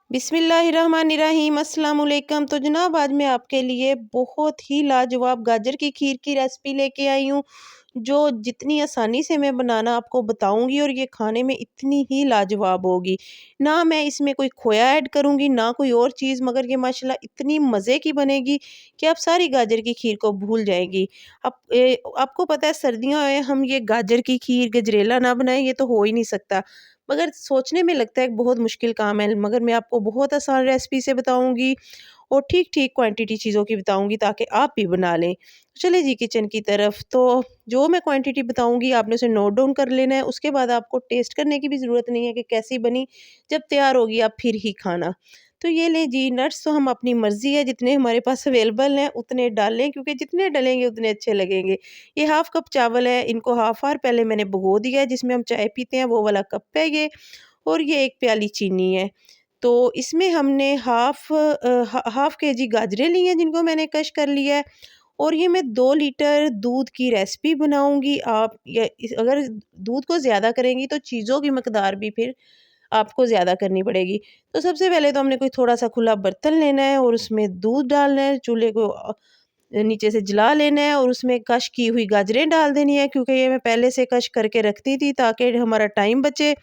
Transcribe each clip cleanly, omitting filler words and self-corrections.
बिस्मिल्लाहिर्रहमानिर्रहीम अस्सलाम वालेकुम। तो जनाब आज मैं आपके लिए बहुत ही लाजवाब गाजर की खीर की रेसिपी लेके आई हूँ, जो जितनी आसानी से मैं बनाना आपको बताऊंगी और ये खाने में इतनी ही लाजवाब होगी। ना मैं इसमें कोई खोया ऐड करूंगी ना कोई और चीज़, मगर ये माशाल्लाह इतनी मज़े की बनेगी कि आप सारी गाजर की खीर को भूल जाएंगी। आपको पता है सर्दियों में हम ये गाजर की खीर गजरेला ना बनाएं, ये तो हो ही नहीं सकता। मगर सोचने में लगता है कि बहुत मुश्किल काम है, मगर मैं आपको बहुत आसान रेसिपी से बताऊंगी और ठीक ठीक क्वांटिटी चीज़ों की बताऊंगी ताकि आप भी बना लें। चले जी किचन की तरफ। तो जो मैं क्वांटिटी बताऊंगी आपने उसे नोट डाउन कर लेना है, उसके बाद आपको टेस्ट करने की भी ज़रूरत नहीं है कि कैसी बनी। जब तैयार होगी आप फिर ही खाना। तो ये लें जी, नट्स तो हम अपनी मर्ज़ी है जितने हमारे पास अवेलेबल हैं उतने डाल लें, क्योंकि जितने डलेंगे उतने अच्छे लगेंगे। ये हाफ़ कप चावल है, इनको हाफ़ आवर पहले मैंने भिगो दिया है, जिसमें हम चाय पीते हैं वो वाला कप है ये। और ये 1 प्याली चीनी है। तो इसमें हमने हाफ़ केजी गाजरें ली हैं जिनको मैंने कश कर लिया है। और ये मैं 2 लीटर दूध की रेसिपी बनाऊँगी। आप अगर दूध को ज़्यादा करेंगी तो चीज़ों की मकदार भी फिर आपको ज़्यादा करनी पड़ेगी। तो सबसे पहले तो हमने कोई थोड़ा-सा खुला बर्तन लेना है और उसमें दूध डालना है, चूल्हे को नीचे से जला लेना है और उसमें कश की हुई गाजरें डाल देनी है, क्योंकि ये मैं पहले से कश करके रखती थी ताकि हमारा टाइम बचे।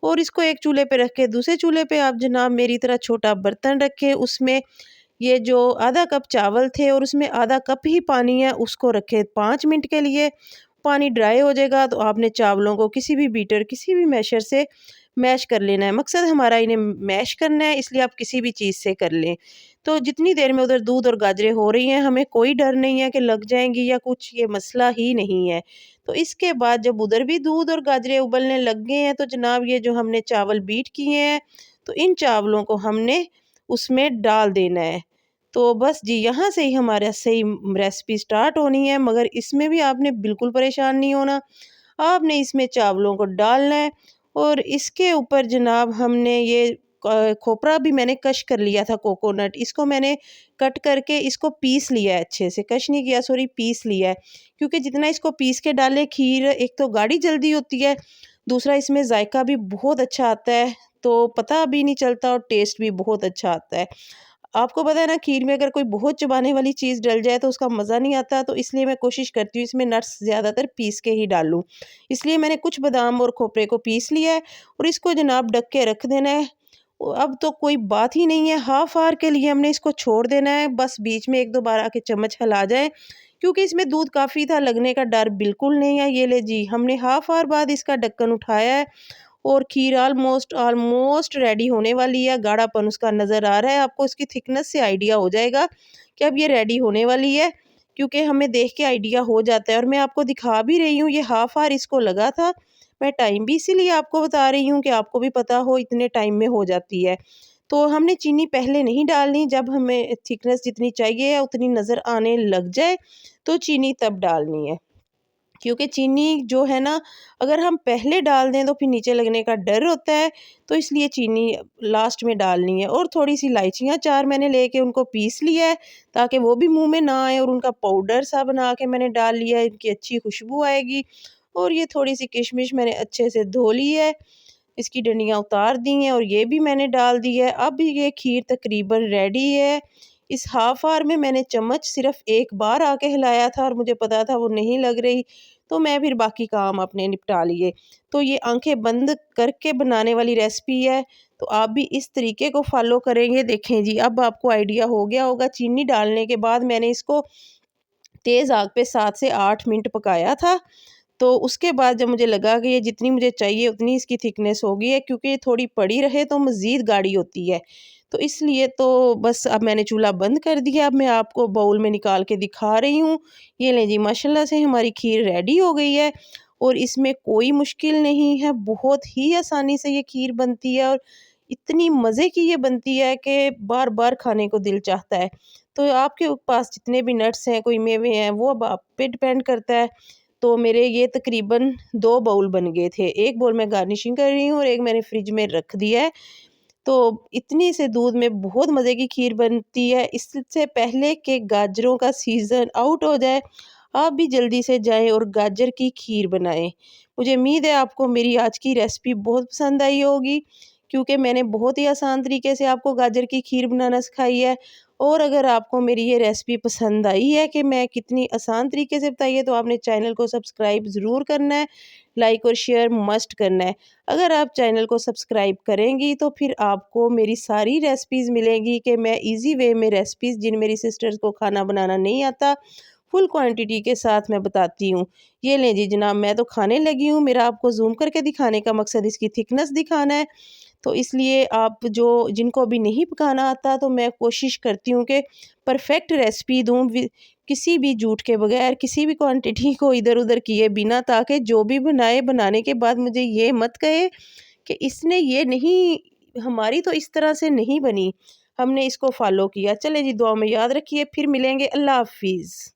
और इसको एक चूल्हे पे रख के दूसरे चूल्हे पे आप जनाब मेरी तरह छोटा बर्तन रखें, उसमें ये जो आधा कप चावल थे और उसमें आधा कप ही पानी है उसको रखें 5 मिनट के लिए। पानी ड्राई हो जाएगा तो आपने चावलों को किसी भी बीटर किसी भी मैशर से मैश कर लेना है। मकसद हमारा इन्हें मैश करना है, इसलिए आप किसी भी चीज़ से कर लें। तो जितनी देर में उधर दूध और गाजरें हो रही हैं हमें कोई डर नहीं है कि लग जाएंगी या कुछ, ये मसला ही नहीं है। तो इसके बाद जब उधर भी दूध और गाजरें उबलने लग गए हैं तो जनाब ये जो हमने चावल बीट किए हैं तो इन चावलों को हमने उसमें डाल देना है। तो बस जी यहाँ से ही हमारा सही रेसिपी स्टार्ट होनी है, मगर इसमें भी आपने बिल्कुल परेशान नहीं होना। आपने इसमें चावलों को डालना है और इसके ऊपर जनाब हमने ये खोपरा भी मैंने कश कर लिया था, कोकोनट, इसको मैंने कट करके इसको पीस लिया है, अच्छे से कश नहीं किया सॉरी पीस लिया है। क्योंकि जितना इसको पीस के डाले खीर एक तो गाढ़ी जल्दी होती है, दूसरा इसमें जायका भी बहुत अच्छा आता है, तो पता भी नहीं चलता और टेस्ट भी बहुत अच्छा आता है। आपको पता है ना खीर में अगर कोई बहुत चबाने वाली चीज़ डल जाए तो उसका मज़ा नहीं आता, तो इसलिए मैं कोशिश करती हूँ इसमें नट्स ज़्यादातर पीस के ही डालूँ। इसलिए मैंने कुछ बादाम और खोपरे को पीस लिया है और इसको जनाब ढक के रख देना है। अब तो कोई बात ही नहीं है, हाफ़ आवर के लिए हमने इसको छोड़ देना है, बस बीच में 1-2 बार आके चम्मच हिला जाए, क्योंकि इसमें दूध काफ़ी था, लगने का डर बिल्कुल नहीं है। ये ले जी हमने हाफ़ आवर बाद इसका ढक्कन उठाया है और खीर ऑलमोस्ट ऑलमोस्ट रेडी होने वाली है। गाढ़ापन उसका नज़र आ रहा है, आपको इसकी थिकनेस से आइडिया हो जाएगा कि अब ये रेडी होने वाली है, क्योंकि हमें देख के आइडिया हो जाता है। और मैं आपको दिखा भी रही हूँ, ये हाफ़ आवर इसको लगा था। मैं टाइम भी इसीलिए आपको बता रही हूँ कि आपको भी पता हो इतने टाइम में हो जाती है। तो हमने चीनी पहले नहीं डालनी, जब हमें थिकनेस जितनी चाहिए है उतनी नज़र आने लग जाए तो चीनी तब डालनी है। क्योंकि चीनी जो है ना, अगर हम पहले डाल दें तो फिर नीचे लगने का डर होता है, तो इसलिए चीनी लास्ट में डालनी है। और थोड़ी सी इलायचियाँ 4 मैंने लेके उनको पीस लिया है ताकि वो भी मुंह में ना आए, और उनका पाउडर सा बना के मैंने डाल लिया है, इनकी अच्छी खुशबू आएगी। और ये थोड़ी सी किशमिश मैंने अच्छे से धो ली है, इसकी डंडियाँ उतार दी हैं और ये भी मैंने डाल दी है। अब ये खीर तकरीबन रेडी है। इस हाफ़ आवर में मैंने चम्मच सिर्फ़ एक बार आके हिलाया था और मुझे पता था वो नहीं लग रही, तो मैं फिर बाकी काम अपने निपटा लिए। तो ये आंखें बंद करके बनाने वाली रेसिपी है, तो आप भी इस तरीके को फ़ॉलो करेंगे। देखें जी अब आपको आइडिया हो गया होगा। चीनी डालने के बाद मैंने इसको तेज़ आग पे 7 से 8 मिनट पकाया था। तो उसके बाद जब मुझे लगा कि ये जितनी मुझे चाहिए उतनी इसकी थिकनेस हो गई है, क्योंकि ये थोड़ी पड़ी रहे तो मज़ीद गाढ़ी होती है। तो इसलिए तो बस अब मैंने चूल्हा बंद कर दिया। अब मैं आपको बाउल में निकाल के दिखा रही हूँ। ये लें जी माशाल्लाह से हमारी खीर रेडी हो गई है और इसमें कोई मुश्किल नहीं है, बहुत ही आसानी से ये खीर बनती है और इतनी मज़े की ये बनती है कि बार-बार खाने को दिल चाहता है। तो आपके पास जितने भी नट्स हैं, कोई मेवे हैं, वो अब आप पे डिपेंड करता है। तो मेरे ये तकरीबन 2 बाउल बन गए थे। 1 बाउल मैं गार्निशिंग कर रही हूँ और एक मैंने फ्रिज में रख दिया है। तो इतनी से दूध में बहुत मज़े की खीर बनती है। इससे पहले कि गाजरों का सीज़न आउट हो जाए, आप भी जल्दी से जाएँ और गाजर की खीर बनाएँ। मुझे उम्मीद है आपको मेरी आज की रेसिपी बहुत पसंद आई होगी। क्योंकि मैंने बहुत ही आसान तरीके से आपको गाजर की खीर बनाना सिखाई है। और अगर आपको मेरी ये रेसिपी पसंद आई है कि मैं कितनी आसान तरीके से बताई है, तो आपने चैनल को सब्सक्राइब ज़रूर करना है, लाइक और शेयर मस्ट करना है। अगर आप चैनल को सब्सक्राइब करेंगी तो फिर आपको मेरी सारी रेसिपीज़ मिलेंगी कि मैं इजी वे में रेसिपीज़ जिन मेरी सिस्टर्स को खाना बनाना नहीं आता, फुल क्वांटिटी के साथ मैं बताती हूँ। ये लें जी जनाब, मैं तो खाने लगी हूँ। मेरा आपको ज़ूम करके दिखाने का मकसद इसकी थिकनेस दिखाना है। तो इसलिए आप जो जिनको अभी नहीं पकाना आता, तो मैं कोशिश करती हूँ कि परफेक्ट रेसिपी दूँ, किसी भी झूठ के बगैर, किसी भी क्वांटिटी को इधर-उधर किए बिना, ताकि जो भी बनाए बनाने के बाद मुझे ये मत कहे कि इसने ये नहीं, हमारी तो इस तरह से नहीं बनी, हमने इसको फॉलो किया। चलें जी, दुआ में याद रखिए, फिर मिलेंगे। अल्लाह हाफ़िज़।